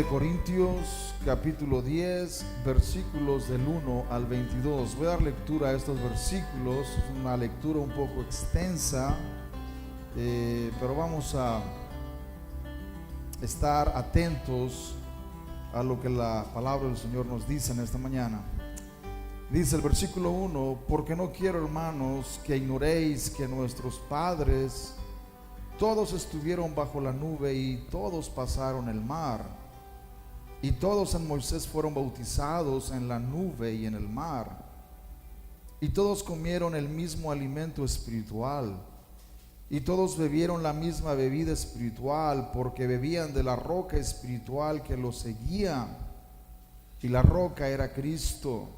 de Corintios, capítulo 10, versículos del 1 al 22. Voy a dar lectura a estos versículos, es una lectura un poco extensa, pero vamos a estar atentos a lo que la palabra del Señor nos dice en esta mañana. Dice el versículo 1: porque no quiero, hermanos, que ignoréis que nuestros padres todos estuvieron bajo la nube y todos pasaron el mar, y todos en Moisés fueron bautizados en la nube y en el mar, y todos comieron el mismo alimento espiritual, y todos bebieron la misma bebida espiritual, porque bebían de la roca espiritual que los seguía, y la roca era Cristo.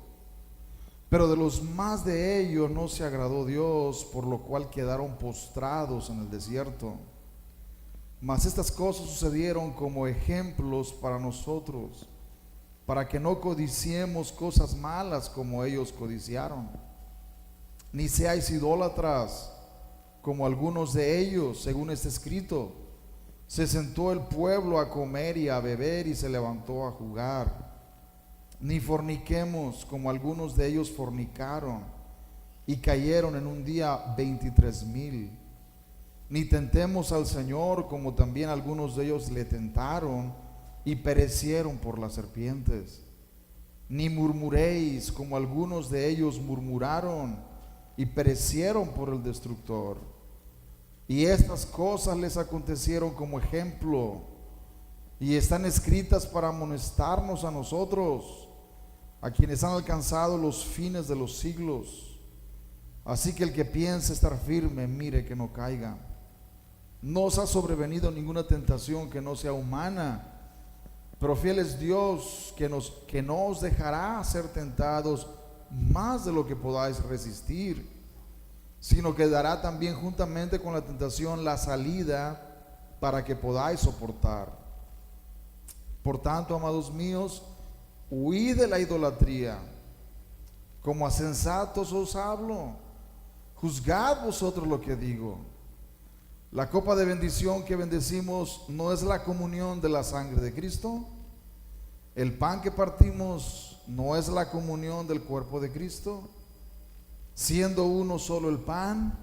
Pero de los más de ellos no se agradó Dios, por lo cual quedaron postrados en el desierto. Mas estas cosas sucedieron como ejemplos para nosotros, para que no codiciemos cosas malas como ellos codiciaron. Ni seáis idólatras como algunos de ellos, según está escrito: se sentó el pueblo a comer y a beber y se levantó a jugar. Ni forniquemos como algunos de ellos fornicaron y cayeron en un día 23,000. Ni tentemos al Señor como también algunos de ellos le tentaron y perecieron por las serpientes. Ni murmuréis como algunos de ellos murmuraron y perecieron por el destructor. Y estas cosas les acontecieron como ejemplo, y están escritas para amonestarnos a nosotros, a quienes han alcanzado los fines de los siglos. Así que el que piense estar firme, mire que no caiga. No os ha sobrevenido ninguna tentación que no sea humana, pero fiel es Dios, que no os dejará ser tentados más de lo que podáis resistir, sino que dará también juntamente con la tentación la salida para que podáis soportar. Por tanto, amados míos, huid de la idolatría. Como a sensatos os hablo, juzgad vosotros lo que digo. La copa de bendición que bendecimos ¿no es la comunión de la sangre de Cristo? El pan que partimos ¿no es la comunión del cuerpo de Cristo? Siendo uno solo el pan,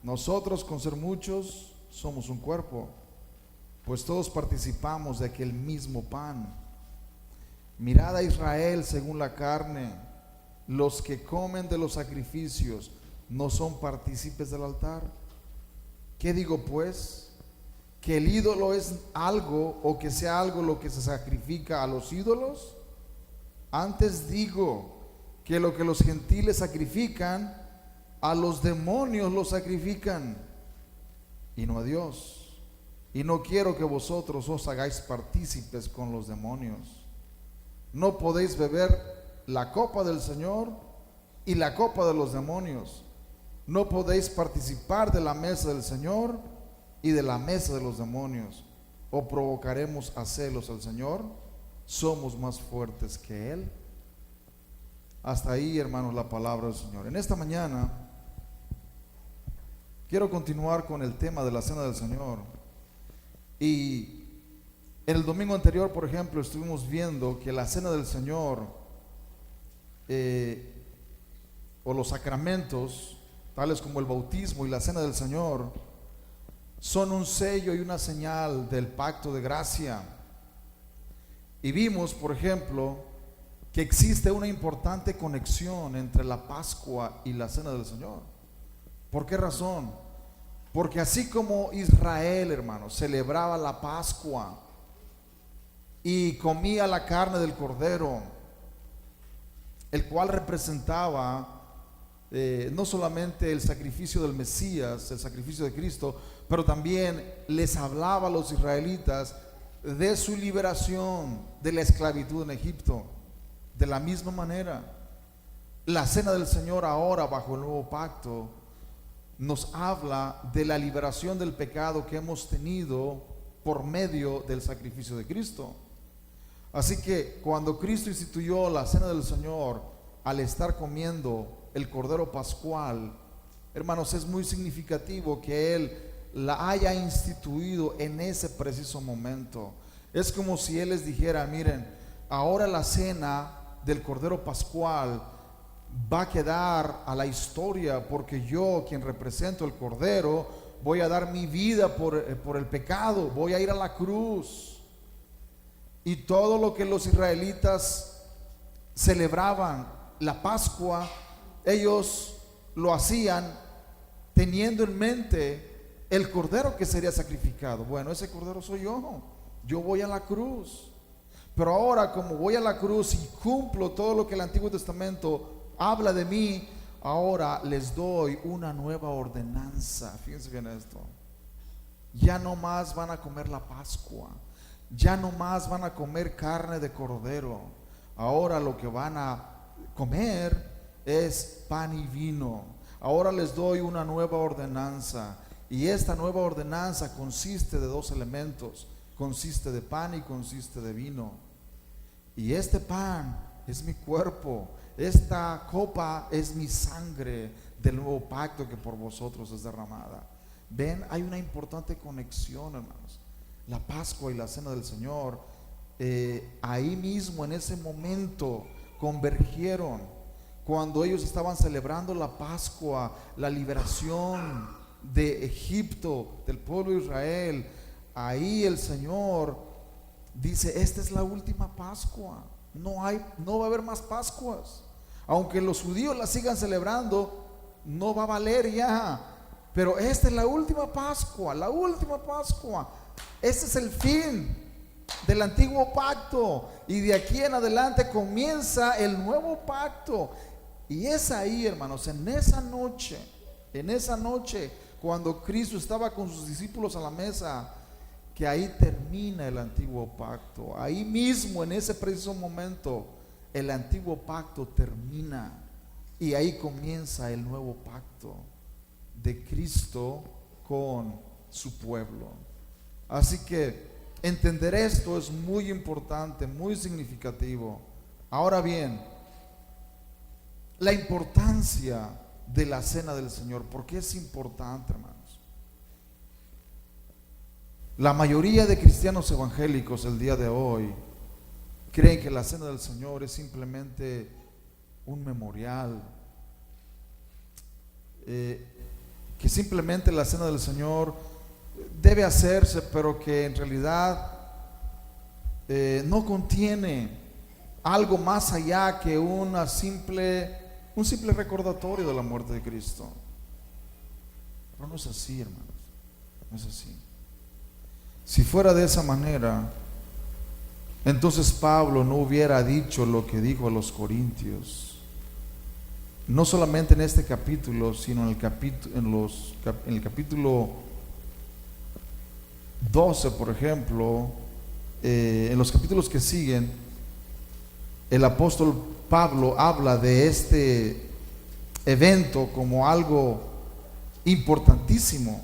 nosotros, con ser muchos, somos un cuerpo, pues todos participamos de aquel mismo pan. Mirad a Israel según la carne: los que comen de los sacrificios no son partícipes del altar. ¿Qué digo pues? ¿Que el ídolo es algo, o que sea algo lo que se sacrifica a los ídolos? Antes digo que lo que los gentiles sacrifican, a los demonios lo sacrifican, y no a Dios. Y no quiero que vosotros os hagáis partícipes con los demonios. No podéis beber la copa del Señor y la copa de los demonios. No podéis participar de la mesa del Señor y de la mesa de los demonios. ¿O provocaremos a celos al Señor? ¿Somos más fuertes que Él? Hasta ahí, hermanos, la palabra del Señor. En esta mañana quiero continuar con el tema de la cena del Señor. Y en el domingo anterior, por ejemplo, estuvimos viendo que la cena del Señor o los sacramentos, tales como el bautismo y la cena del Señor, son un sello y una señal del pacto de gracia. Y vimos, por ejemplo, que existe una importante conexión entre la Pascua y la cena del Señor. ¿Por qué razón? Porque así como Israel, hermanos, celebraba la Pascua y comía la carne del cordero, el cual representaba no solamente el sacrificio del Mesías, el sacrificio de Cristo, pero también les hablaba a los israelitas de su liberación de la esclavitud en Egipto. De la misma manera, la cena del Señor ahora, bajo el nuevo pacto, nos habla de la liberación del pecado que hemos tenido por medio del sacrificio de Cristo. Así que cuando Cristo instituyó la cena del Señor, al estar comiendo el cordero pascual, hermanos, es muy significativo que Él la haya instituido en ese preciso momento. Es como si Él les dijera: miren, ahora la cena del Cordero Pascual va a quedar a la historia, porque yo, quien represento el Cordero, voy a dar mi vida por el pecado, voy a ir a la cruz. Y todo lo que los israelitas celebraban, la Pascua, ellos lo hacían teniendo en mente el Cordero que sería sacrificado. Bueno, ese Cordero soy yo voy a la cruz. Pero ahora, como voy a la cruz y cumplo todo lo que el Antiguo Testamento habla de mí, ahora les doy una nueva ordenanza. Fíjense bien esto: ya no más van a comer la Pascua, ya no más van a comer carne de cordero. Ahora lo que van a comer es pan y vino. Ahora les doy una nueva ordenanza, y esta nueva ordenanza consiste de dos elementos: consiste de pan y consiste de vino. Y este pan es mi cuerpo, esta copa es mi sangre del nuevo pacto que por vosotros es derramada. Ven, hay una importante conexión, hermanos. La Pascua y la Cena del Señor, ahí mismo, en ese momento, convergieron. Cuando ellos estaban celebrando la Pascua, la liberación de Egipto, del pueblo de Israel, ahí el Señor dice: esta es la última Pascua. No va a haber más Pascuas. Aunque los judíos la sigan celebrando, no va a valer ya. Pero esta es la última Pascua, la última Pascua. Este es el fin del antiguo pacto, y de aquí en adelante comienza el nuevo pacto. Y es ahí, hermanos, en esa noche, cuando Cristo estaba con sus discípulos a la mesa, que ahí termina el antiguo pacto. Ahí mismo, en ese preciso momento, el antiguo pacto termina, y ahí comienza el nuevo pacto de Cristo con su pueblo. Así que entender esto es muy importante, muy significativo. Ahora bien, la importancia de la Cena del Señor. ¿Por qué es importante, hermanos? La mayoría de cristianos evangélicos el día de hoy creen que la Cena del Señor es simplemente un memorial, que simplemente la Cena del Señor debe hacerse, pero que en realidad no contiene algo más allá que un simple recordatorio de la muerte de Cristo. Pero no es así, hermanos, no es así. Si fuera de esa manera, entonces Pablo no hubiera dicho lo que dijo a los corintios, no solamente en este capítulo, sino en el capítulo 12, por ejemplo. En los capítulos que siguen, el apóstol Pablo habla de este evento como algo importantísimo.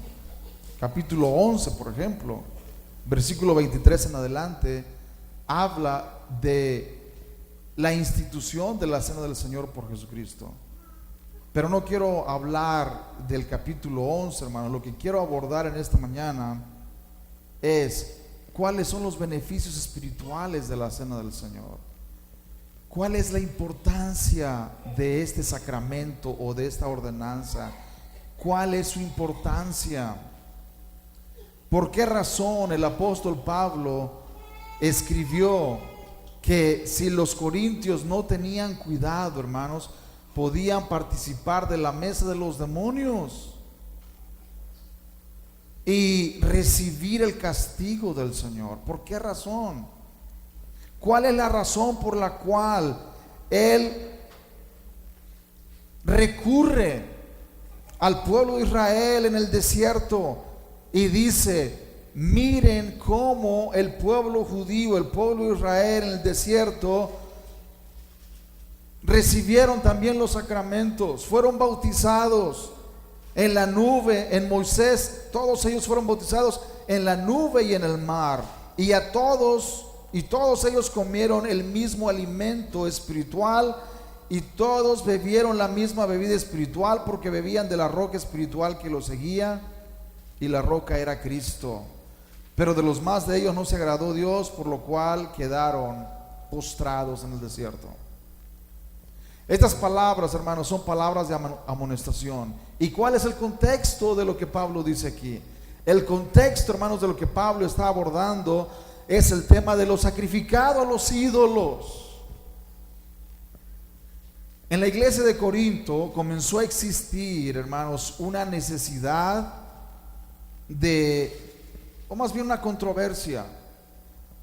Capítulo 11, por ejemplo, versículo 23 en adelante, habla de la institución de la Cena del Señor por Jesucristo. Pero no quiero hablar del capítulo 11, hermano. Lo que quiero abordar en esta mañana es cuáles son los beneficios espirituales de la Cena del Señor. ¿Cuál es la importancia de este sacramento o de esta ordenanza? ¿Cuál es su importancia? ¿Por qué razón el apóstol Pablo escribió que si los corintios no tenían cuidado, hermanos, podían participar de la mesa de los demonios y recibir el castigo del Señor? ¿Por qué razón? ¿Cuál es la razón por la cual él recurre al pueblo de Israel en el desierto y dice: miren cómo el pueblo judío, el pueblo de Israel en el desierto recibieron también los sacramentos, fueron bautizados en la nube, en Moisés? Todos ellos fueron bautizados en la nube y en el mar, y todos ellos comieron el mismo alimento espiritual, y todos bebieron la misma bebida espiritual, porque bebían de la roca espiritual que los seguía, y la roca era Cristo. Pero de los más de ellos no se agradó Dios, por lo cual quedaron postrados en el desierto. Estas palabras, hermanos, son palabras de amonestación. ¿Y cuál es el contexto de lo que Pablo dice aquí? El contexto, hermanos, de lo que Pablo está abordando es el tema de lo sacrificado a los ídolos. En la iglesia de Corinto comenzó a existir, hermanos, una necesidad o más bien una controversia.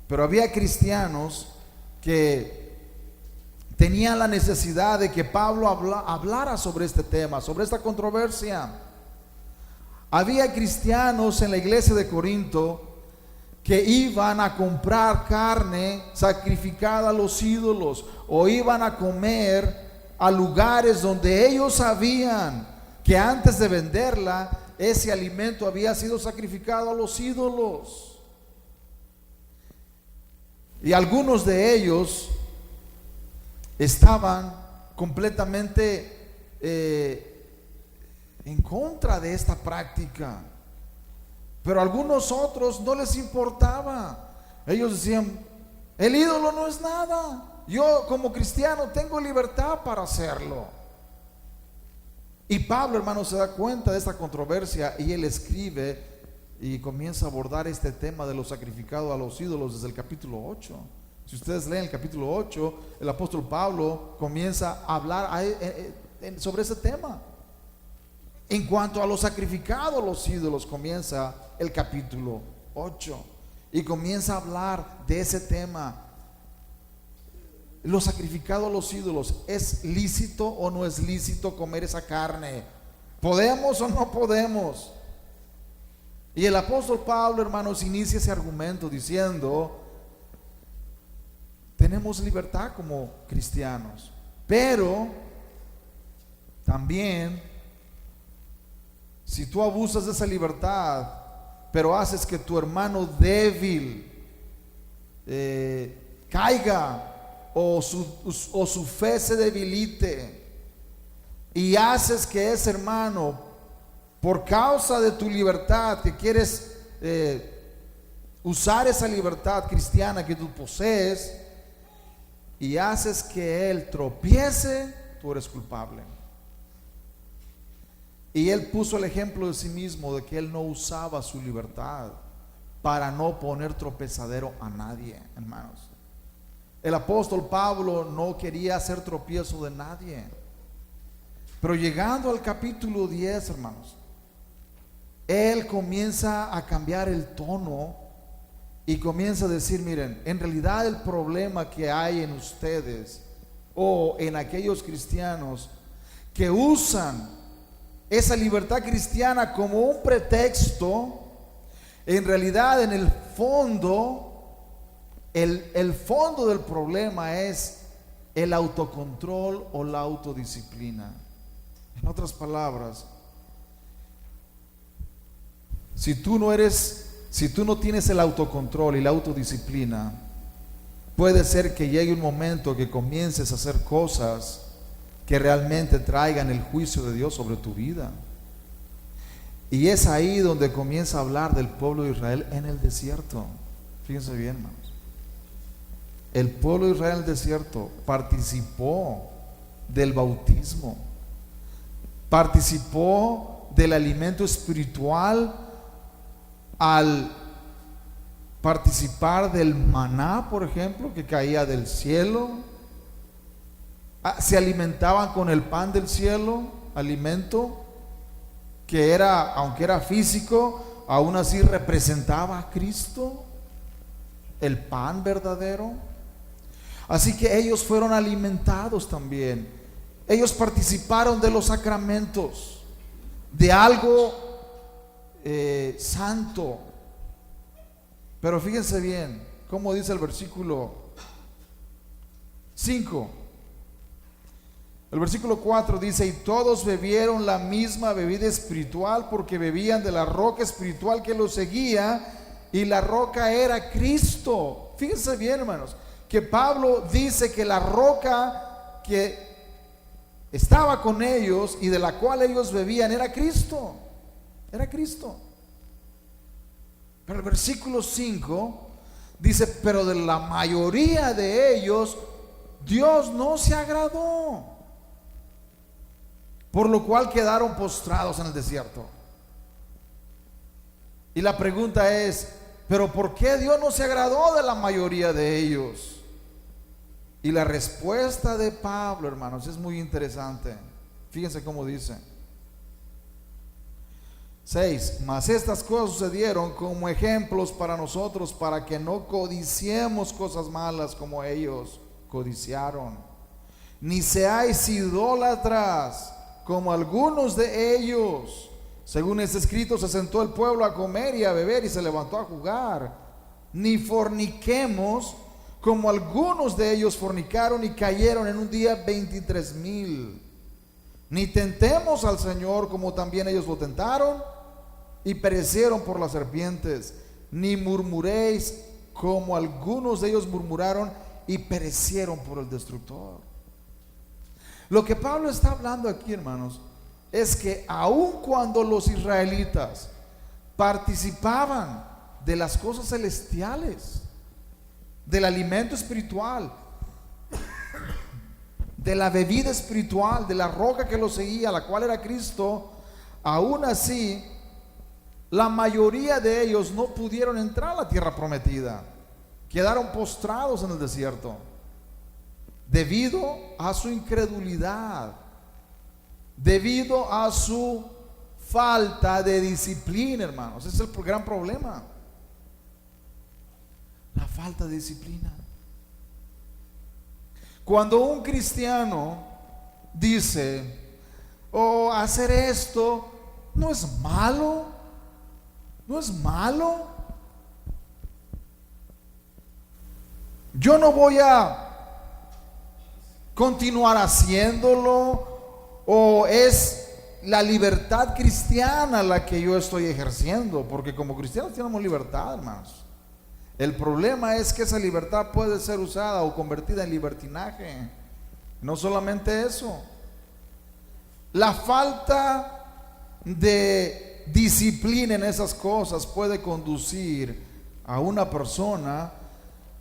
Pero había cristianos que tenían la necesidad de que Pablo hablara sobre este tema, sobre esta controversia. Había cristianos en la iglesia de Corinto que iban a comprar carne sacrificada a los ídolos, o iban a comer a lugares donde ellos sabían que antes de venderla, ese alimento había sido sacrificado a los ídolos. Y algunos de ellos estaban completamente en contra de esta práctica, pero a algunos otros no les importaba. Ellos decían: el ídolo no es nada, yo como cristiano tengo libertad para hacerlo. Y Pablo, hermano, se da cuenta de esta controversia y él escribe y comienza a abordar este tema de lo sacrificado a los ídolos desde el capítulo 8. Si ustedes leen el capítulo 8, el apóstol Pablo comienza a hablar sobre ese tema. En cuanto a lo sacrificado a los ídolos, comienza el capítulo 8 y comienza a hablar de ese tema. Lo sacrificado a los ídolos, ¿es lícito o no es lícito comer esa carne? ¿Podemos o no podemos? Y el apóstol Pablo, hermanos, inicia ese argumento diciendo: tenemos libertad como cristianos, pero también si tú abusas de esa libertad, pero haces que tu hermano débil caiga, o su fe se debilite, y haces que ese hermano, por causa de tu libertad, que quieres usar esa libertad cristiana que tú posees, y haces que él tropiece, tú eres culpable. Y él puso el ejemplo de sí mismo, de que él no usaba su libertad para no poner tropezadero a nadie, hermanos. El apóstol Pablo no quería hacer tropiezo de nadie. Pero llegando al capítulo 10, hermanos, él comienza a cambiar el tono y comienza a decir: miren, en realidad el problema que hay en ustedes o en aquellos cristianos que usan esa libertad cristiana como un pretexto, en realidad en el fondo, el fondo del problema es el autocontrol o la autodisciplina. En otras palabras, si tú no tienes el autocontrol y la autodisciplina, puede ser que llegue un momento que comiences a hacer cosas que realmente traigan el juicio de Dios sobre tu vida. Y es ahí donde comienza a hablar del pueblo de Israel en el desierto. Fíjense bien, hermanos. El pueblo de Israel en el desierto participó del bautismo, participó del alimento espiritual al participar del maná, por ejemplo, que caía del cielo. Se alimentaban con el pan del cielo, alimento que era, aunque era físico, aún así representaba a Cristo, el pan verdadero. Así que ellos fueron alimentados también. Ellos participaron de los sacramentos, de algo santo. Pero fíjense bien cómo dice el versículo 5. El versículo 4 dice: y todos bebieron la misma bebida espiritual, porque bebían de la roca espiritual que los seguía, y la roca era Cristo. Fíjense bien, hermanos, que Pablo dice que la roca que estaba con ellos y de la cual ellos bebían era Cristo. Era Cristo. Pero el versículo 5 dice, pero de la mayoría de ellos Dios no se agradó, por lo cual quedaron postrados en el desierto. Y la pregunta es, ¿pero por qué Dios no se agradó de la mayoría de ellos? Y la respuesta de Pablo, hermanos, es muy interesante. Fíjense cómo dice. 6. Mas estas cosas sucedieron como ejemplos para nosotros, para que no codiciemos cosas malas como ellos codiciaron, ni seáis idólatras como algunos de ellos. Según es escrito, se sentó el pueblo a comer y a beber y se levantó a jugar. Ni forniquemos como algunos de ellos fornicaron y cayeron en un día 23,000. Ni tentemos al Señor como también ellos lo tentaron y perecieron por las serpientes. Ni murmuréis como algunos de ellos murmuraron y perecieron por el destructor. Lo que Pablo está hablando aquí, hermanos, es que aun cuando los israelitas participaban de las cosas celestiales, del alimento espiritual, de la bebida espiritual, de la roca que los seguía, la cual era Cristo, aún así la mayoría de ellos no pudieron entrar a la tierra prometida. Quedaron postrados en el desierto debido a su incredulidad, debido a su falta de disciplina, hermanos. Ese es el gran problema, la falta de disciplina. Cuando un cristiano dice, oh, hacer esto no es malo, no es malo, yo no voy a continuar haciéndolo, o es la libertad cristiana la que yo estoy ejerciendo, porque como cristianos tenemos libertad, hermanos. El problema es que esa libertad puede ser usada o convertida en libertinaje. No solamente eso, la falta de disciplina en esas cosas puede conducir a una persona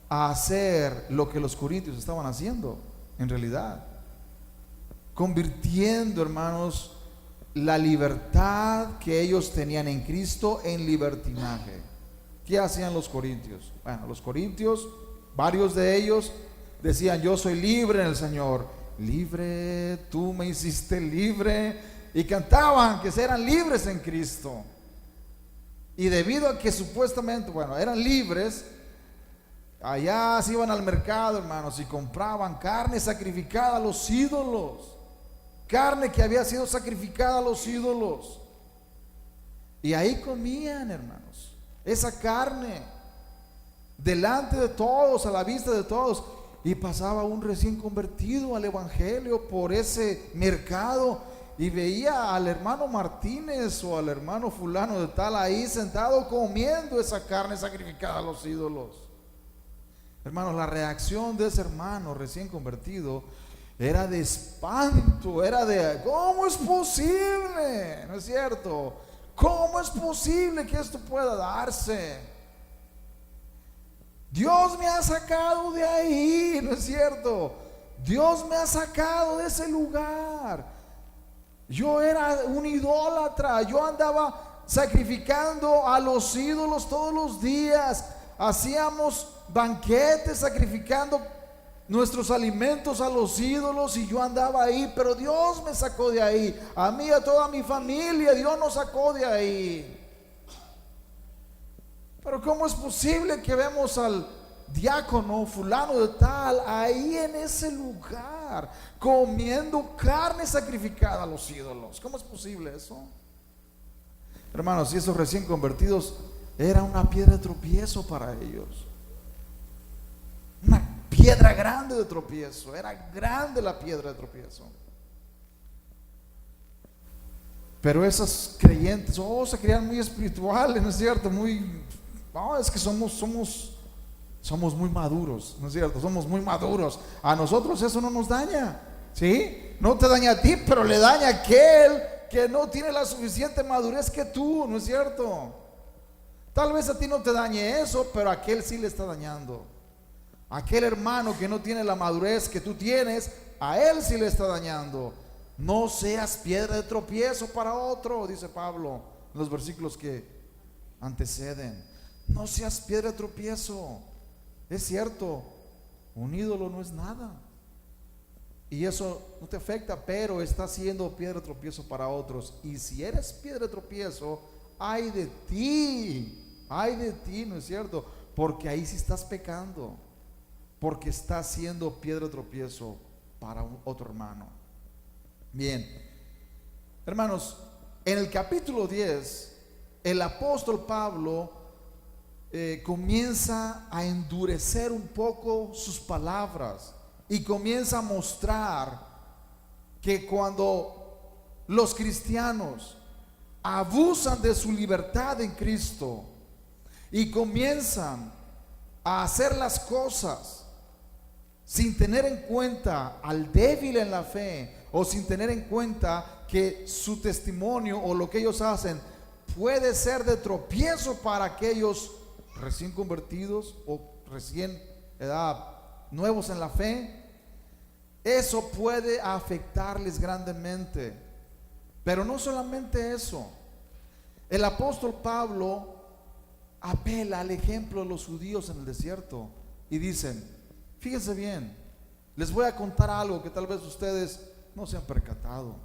a hacer lo que los corintios estaban haciendo en realidad, convirtiendo, hermanos, la libertad que ellos tenían en Cristo en libertinaje. ¿Qué hacían los corintios? Bueno, los corintios, varios de ellos decían, yo soy libre en el Señor. Libre, tú me hiciste libre. Y cantaban que eran libres en Cristo. Y debido a que supuestamente, bueno, eran libres, allá se iban al mercado, hermanos, y compraban carne sacrificada a los ídolos. Carne que había sido sacrificada a los ídolos. Y ahí comían, hermanos, esa carne delante de todos, a la vista de todos. Y pasaba un recién convertido al evangelio por ese mercado y veía al hermano Martínez o al hermano fulano de tal ahí sentado comiendo esa carne sacrificada a los ídolos. Hermanos, la reacción de ese hermano recién convertido era de espanto, era de, ¿cómo es posible? ¿No es cierto? ¿Cómo es posible que esto pueda darse? Dios me ha sacado de ahí, ¿no es cierto? Dios me ha sacado de ese lugar. Yo era un idólatra, yo andaba sacrificando a los ídolos todos los días. Hacíamos banquetes sacrificando nuestros alimentos a los ídolos y yo andaba ahí, pero Dios me sacó de ahí. A mí y a toda mi familia, Dios nos sacó de ahí. Pero ¿cómo es posible que vemos al diácono fulano de tal ahí en ese lugar comiendo carne sacrificada a los ídolos? ¿Cómo es posible eso? Hermanos, y esos recién convertidos era una piedra de tropiezo para ellos. Una piedra grande de tropiezo. Era grande la piedra de tropiezo. Pero esos creyentes, se creían muy espirituales, ¿no es cierto? Es que somos muy maduros, ¿no es cierto? Somos muy maduros. A nosotros eso no nos daña, ¿sí? No te daña a ti, pero le daña a aquel que no tiene la suficiente madurez que tú, ¿no es cierto? Tal vez a ti no te dañe eso, pero a aquel sí le está dañando. Aquel hermano que no tiene la madurez que tú tienes, a él sí le está dañando. No seas piedra de tropiezo para otro, dice Pablo en los versículos que anteceden. No seas piedra de tropiezo. Es cierto, un ídolo no es nada, y eso no te afecta, pero está siendo piedra de tropiezo para otros. Y si eres piedra de tropiezo, ay de ti, ¿no es cierto? Porque ahí sí estás pecando, porque estás siendo piedra de tropiezo para otro hermano. Bien, hermanos, en el capítulo 10, el apóstol Pablo comienza a endurecer un poco sus palabras y comienza a mostrar que cuando los cristianos abusan de su libertad en Cristo y comienzan a hacer las cosas sin tener en cuenta al débil en la fe, o sin tener en cuenta que su testimonio o lo que ellos hacen puede ser de tropiezo para aquellos recién convertidos o recién nuevos en la fe, eso puede afectarles grandemente. Pero no solamente eso, el apóstol Pablo apela al ejemplo de los judíos en el desierto y dicen, fíjense bien, les voy a contar algo que tal vez ustedes no se han percatado,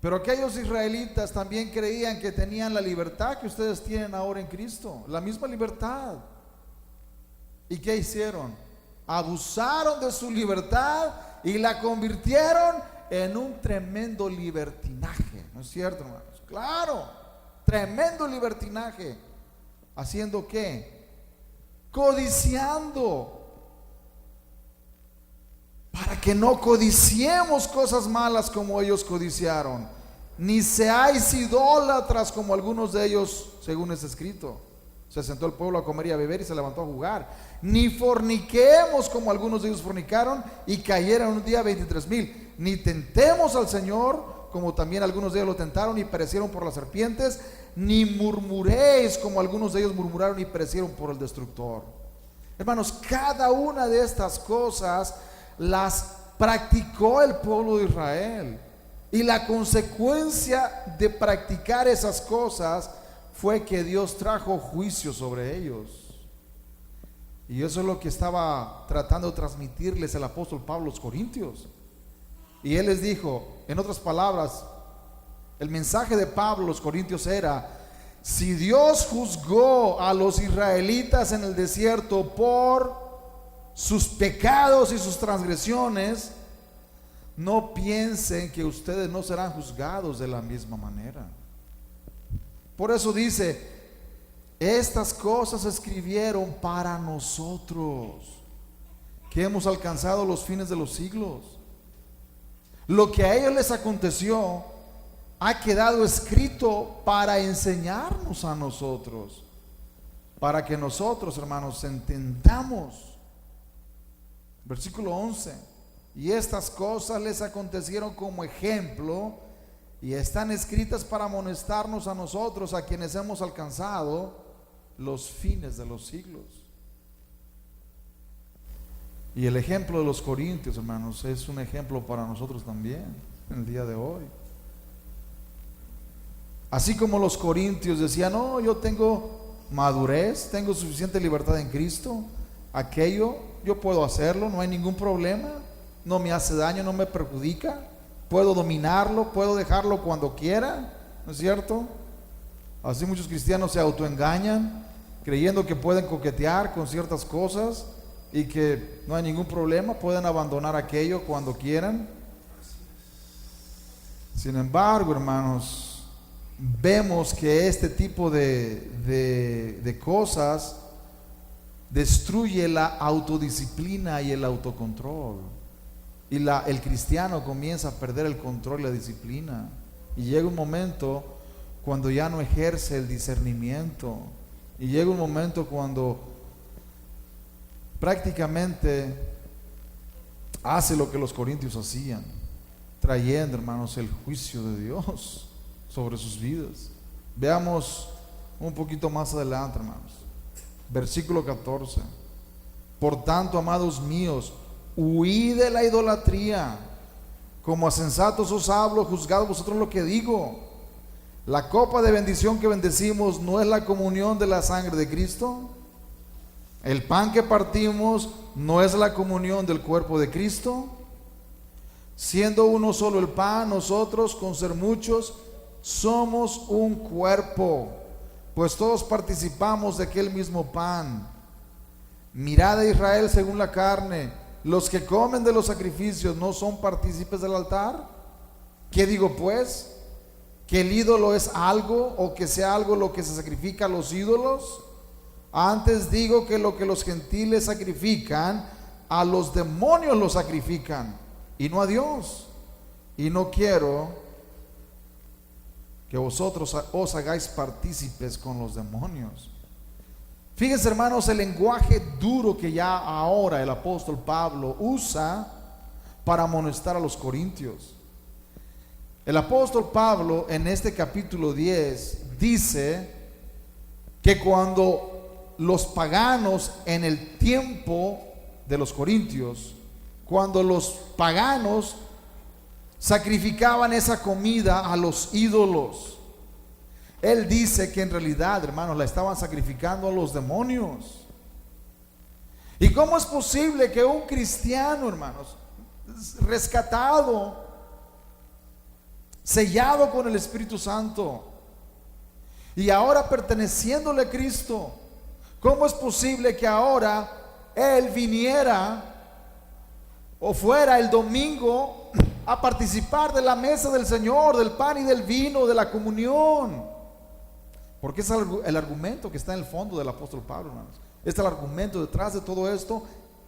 pero aquellos israelitas también creían que tenían la libertad que ustedes tienen ahora en Cristo, la misma libertad. ¿Y qué hicieron? Abusaron de su libertad y la convirtieron en un tremendo libertinaje, ¿no es cierto, hermanos? Claro, tremendo libertinaje. ¿Haciendo qué? Codiciando. Para que no codiciemos cosas malas como ellos codiciaron, ni seáis idólatras como algunos de ellos, según es escrito. Se sentó el pueblo a comer y a beber y se levantó a jugar. Ni forniquemos como algunos de ellos fornicaron y cayeron un día 23,000. Ni tentemos al Señor como también algunos de ellos lo tentaron y perecieron por las serpientes. Ni murmuréis como algunos de ellos murmuraron y perecieron por el destructor. Hermanos, cada una de estas cosas las practicó el pueblo de Israel, y la consecuencia de practicar esas cosas fue que Dios trajo juicio sobre ellos. Y eso es lo que estaba tratando de transmitirles el apóstol Pablo a los corintios. Y él les dijo, en otras palabras, el mensaje de Pablo a los corintios era: si Dios juzgó a los israelitas en el desierto por sus pecados y sus transgresiones, no piensen que ustedes no serán juzgados de la misma manera. Por eso dice, estas cosas se escribieron para nosotros, que hemos alcanzado los fines de los siglos. Lo que a ellos les aconteció ha quedado escrito para enseñarnos a nosotros, para que nosotros, hermanos, entendamos. Versículo 11: y estas cosas les acontecieron como ejemplo y están escritas para amonestarnos a nosotros, a quienes hemos alcanzado los fines de los siglos. Y el ejemplo de los corintios, hermanos, es un ejemplo para nosotros también en el día de hoy. Así como los corintios decían, no, yo tengo madurez, tengo suficiente libertad en Cristo, aquello yo puedo hacerlo, no hay ningún problema, no me hace daño, no me perjudica, puedo dominarlo, puedo dejarlo cuando quiera, ¿no es cierto? Así muchos cristianos se autoengañan creyendo que pueden coquetear con ciertas cosas y que no hay ningún problema, pueden abandonar aquello cuando quieran. Sin embargo, hermanos, vemos que este tipo de cosas destruye la autodisciplina y el autocontrol, y el cristiano comienza a perder el control y la disciplina, y llega un momento cuando ya no ejerce el discernimiento, y llega un momento cuando prácticamente hace lo que los corintios hacían, trayendo, hermanos, el juicio de Dios sobre sus vidas. Veamos un poquito más adelante, hermanos. Versículo 14. Por tanto, amados míos, huid de la idolatría. Como a sensatos os hablo, juzgad vosotros lo que digo. La copa de bendición que bendecimos no es la comunión de la sangre de Cristo. El pan que partimos no es la comunión del cuerpo de Cristo. Siendo uno solo el pan, nosotros, con ser muchos, somos un cuerpo, pues todos participamos de aquel mismo pan. Mirad a Israel según la carne. Los que comen de los sacrificios no son partícipes del altar. ¿Qué digo pues? ¿Que el ídolo es algo, o que sea algo lo que se sacrifica a los ídolos? Antes digo que lo que los gentiles sacrifican, a los demonios lo sacrifican, y no a Dios. Y no quiero que vosotros os hagáis partícipes con los demonios. Fíjense, hermanos, el lenguaje duro que ya ahora el apóstol Pablo usa para amonestar a los corintios. El apóstol Pablo en este capítulo 10 dice que cuando los paganos en el tiempo de los corintios, cuando los paganos sacrificaban esa comida a los ídolos, él dice que en realidad, hermanos, la estaban sacrificando a los demonios. ¿Y cómo es posible que un cristiano, hermanos, rescatado, sellado con el Espíritu Santo y ahora perteneciéndole a Cristo, cómo es posible que ahora él viniera o fuera el domingo a participar de la mesa del Señor, del pan y del vino, de la comunión? Porque es el argumento que está en el fondo del apóstol Pablo, hermanos. Este es el argumento detrás de todo esto.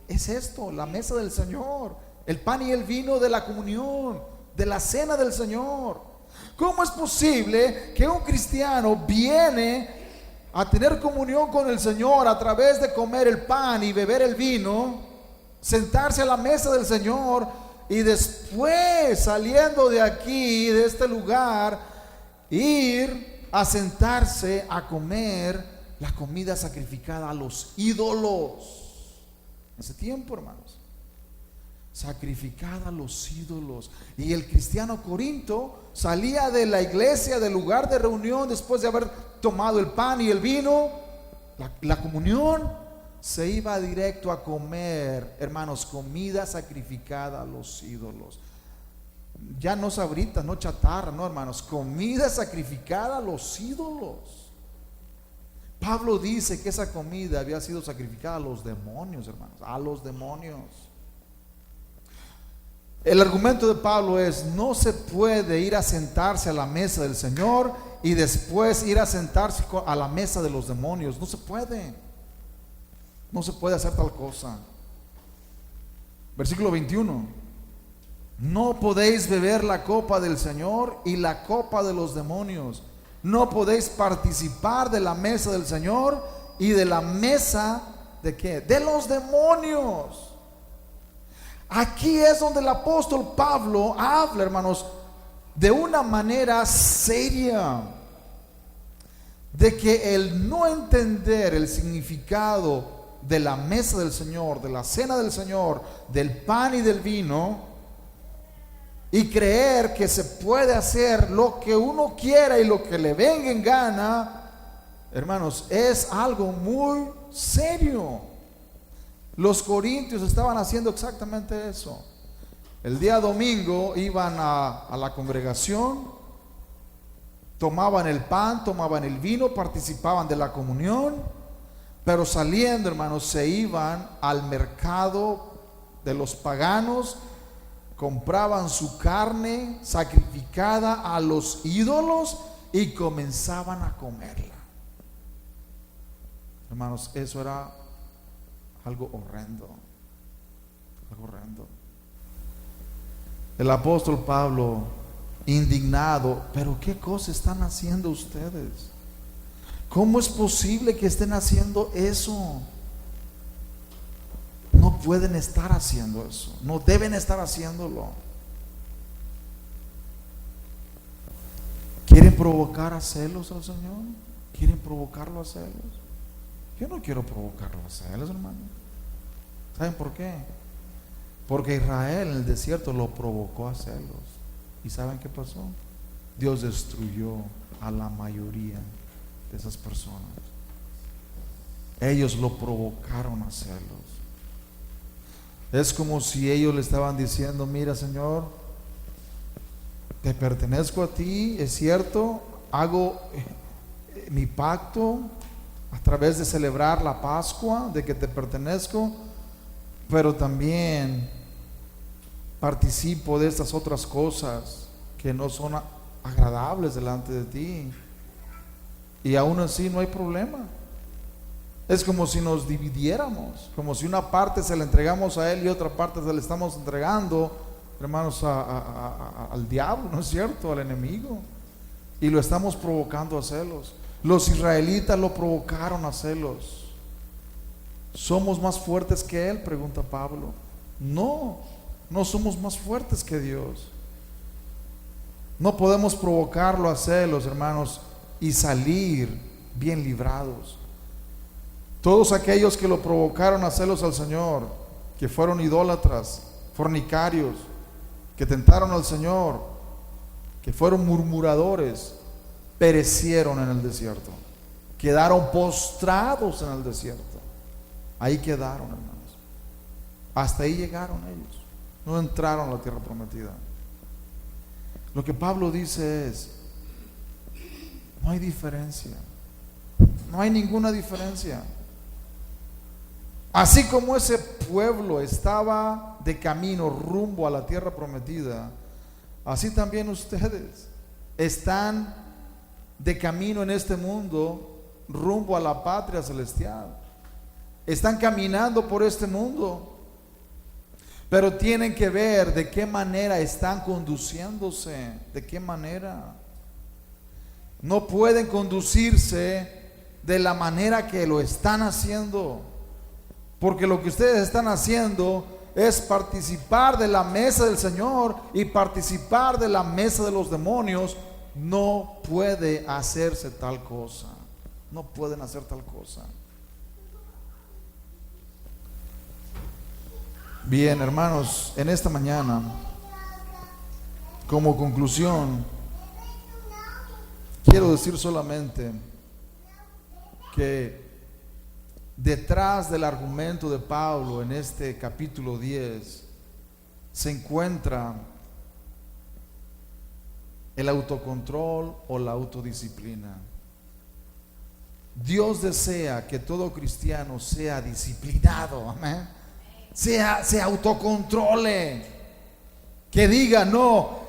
Es esto, la mesa del Señor, el pan y el vino de la comunión, de la cena del Señor. ¿Cómo es posible que un cristiano viene a tener comunión con el Señor a través de comer el pan y beber el vino, sentarse a la mesa del Señor, y después, saliendo de aquí, de este lugar, ir a sentarse a comer la comida sacrificada a los ídolos? En ese tiempo, hermanos, sacrificada a los ídolos. Y el cristiano corinto salía de la iglesia, del lugar de reunión, después de haber tomado el pan y el vino, la comunión, se iba directo a comer, hermanos, comida sacrificada a los ídolos. Ya no sabritas, no chatarra, no, hermanos, comida sacrificada a los ídolos. Pablo dice que esa comida había sido sacrificada a los demonios, hermanos, a los demonios. El argumento de Pablo es: no se puede ir a sentarse a la mesa del Señor y después ir a sentarse a la mesa de los demonios. No se puede. No se puede hacer tal cosa. Versículo 21. No podéis beber la copa del Señor y la copa de los demonios. No podéis participar de la mesa del Señor y de la mesa ¿de qué? De los demonios. Aquí es donde el apóstol Pablo habla, hermanos, de una manera seria, de que el no entender el significado de la mesa del Señor, de la cena del Señor, del pan y del vino, y creer que se puede hacer lo que uno quiera y lo que le venga en gana, hermanos, es algo muy serio. Los corintios estaban haciendo exactamente eso. El día domingo iban a la congregación, tomaban el pan, tomaban el vino, participaban de la comunión, pero saliendo, hermanos, se iban al mercado de los paganos, compraban su carne sacrificada a los ídolos y comenzaban a comerla. Hermanos, eso era algo horrendo, algo horrendo. El apóstol Pablo, indignado: pero ¿qué cosa están haciendo ustedes? ¿Cómo es posible que estén haciendo eso? No pueden estar haciendo eso, no deben estar haciéndolo. ¿Quieren provocar a celos al Señor? quieren provocarlo a celos. Yo no quiero provocarlo a celos, hermano. ¿Saben por qué? Porque Israel en el desierto lo provocó a celos. ¿Y saben qué pasó? Dios destruyó a la mayoría de esas personas. Ellos lo provocaron a celos. Es como si ellos le estaban diciendo: mira, Señor, te pertenezco a ti, es cierto, hago mi pacto a través de celebrar la Pascua, de que te pertenezco, pero también participo de estas otras cosas que no son agradables delante de ti, y aún así no hay problema. Es como si nos dividiéramos, como si una parte se la entregamos a Él y otra parte se la estamos entregando, hermanos, al diablo, ¿no es cierto? Al enemigo, y lo estamos provocando a celos. Los israelitas lo provocaron a celos. ¿Somos más fuertes que Él?, pregunta Pablo. No, no somos más fuertes que Dios. No podemos provocarlo a celos, hermanos, y salir bien librados. Todos aquellos que lo provocaron a celos al Señor, que fueron idólatras, fornicarios, que tentaron al Señor, que fueron murmuradores, perecieron en el desierto. Quedaron postrados en el desierto. Ahí quedaron, hermanos. Hasta ahí llegaron ellos. No entraron a la tierra prometida. Lo que Pablo dice es: no hay diferencia. No hay ninguna diferencia. Así como ese pueblo estaba de camino rumbo a la tierra prometida, así también ustedes están de camino en este mundo rumbo a la patria celestial. Están caminando por este mundo, pero tienen que ver de qué manera están conduciéndose, de qué manera. No pueden conducirse de la manera que lo están haciendo, porque lo que ustedes están haciendo es participar de la mesa del Señor y participar de la mesa de los demonios. No puede hacerse tal cosa. No pueden hacer tal cosa. Bien, hermanos, en esta mañana, como conclusión, quiero decir solamente que detrás del argumento de Pablo en este capítulo 10 se encuentra el autocontrol o la autodisciplina. Dios desea que todo cristiano sea disciplinado, amén. Se autocontrole, que diga: no,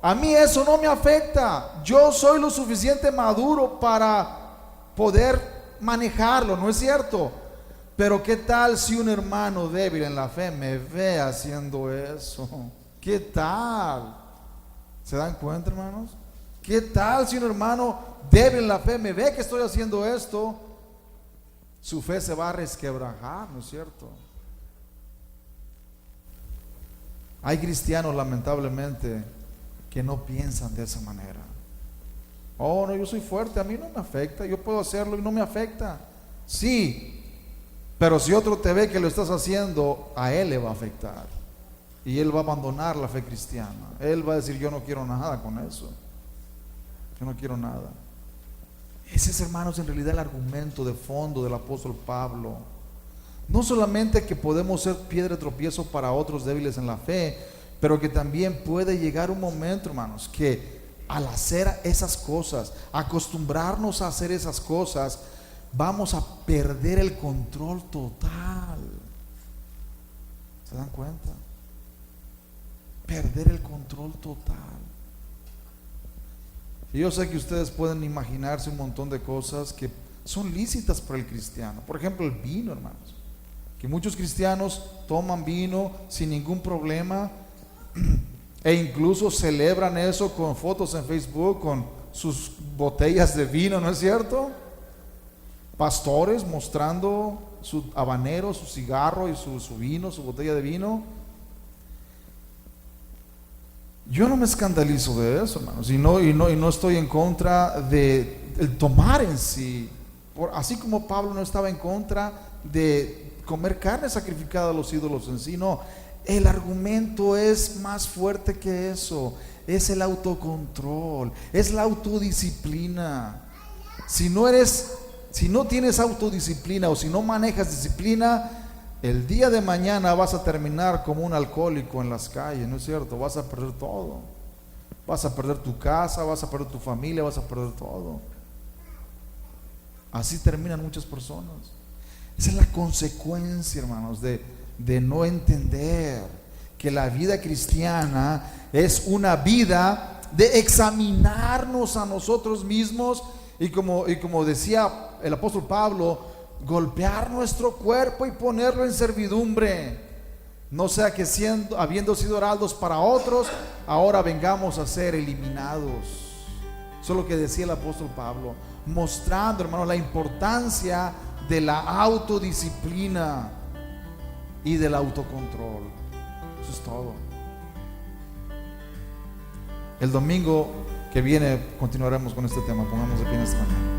a mí eso no me afecta, yo soy lo suficiente maduro para poder manejarlo, ¿no es cierto? Pero ¿qué tal si un hermano débil en la fe me ve haciendo eso? ¿Qué tal? ¿Se dan cuenta, hermanos? ¿Qué tal si un hermano débil en la fe me ve que estoy haciendo esto? Su fe se va a resquebrajar, ¿no es cierto? Hay cristianos, lamentablemente, que no piensan de esa manera. Oh, no, yo soy fuerte, a mí no me afecta, yo puedo hacerlo y no me afecta. Sí, pero si otro te ve que lo estás haciendo, a él le va a afectar. Y él va a abandonar la fe cristiana. Él va a decir: yo no quiero nada con eso. Yo no quiero nada. Ese es, hermanos, en realidad el argumento de fondo del apóstol Pablo. No solamente que podemos ser piedra de tropiezo para otros débiles en la fe, pero que también puede llegar un momento, hermanos, que al hacer esas cosas, acostumbrarnos a hacer esas cosas, vamos a perder el control total. ¿Se dan cuenta? Perder el control total. Y yo sé que ustedes pueden imaginarse un montón de cosas que son lícitas para el cristiano. Por ejemplo, el vino, hermanos. Que muchos cristianos toman vino sin ningún problema e incluso celebran eso con fotos en Facebook, con sus botellas de vino, ¿no es cierto? Pastores mostrando su habanero, su cigarro y su vino, su botella de vino. Yo no me escandalizo de eso, hermanos, y no estoy en contra de el tomar en sí. Así como Pablo no estaba en contra de comer carne sacrificada a los ídolos en sí, no. El argumento es más fuerte que eso. Es el autocontrol, es la autodisciplina. Si no tienes autodisciplina o si no manejas disciplina, el día de mañana vas a terminar como un alcohólico en las calles, ¿no es cierto? Vas a perder todo. Vas a perder tu casa, vas a perder tu familia, vas a perder todo. Así terminan muchas personas. Esa es la consecuencia, hermanos, de no entender que la vida cristiana es una vida de examinarnos a nosotros mismos y como decía el apóstol Pablo, golpear nuestro cuerpo y ponerlo en servidumbre, no sea que habiendo sido heraldos para otros, ahora vengamos a ser eliminados. Eso es lo que decía el apóstol Pablo, mostrando, hermano, la importancia de la autodisciplina y del autocontrol. Eso es todo. El domingo que viene continuaremos con este tema. Pongamos de pie en esta mañana.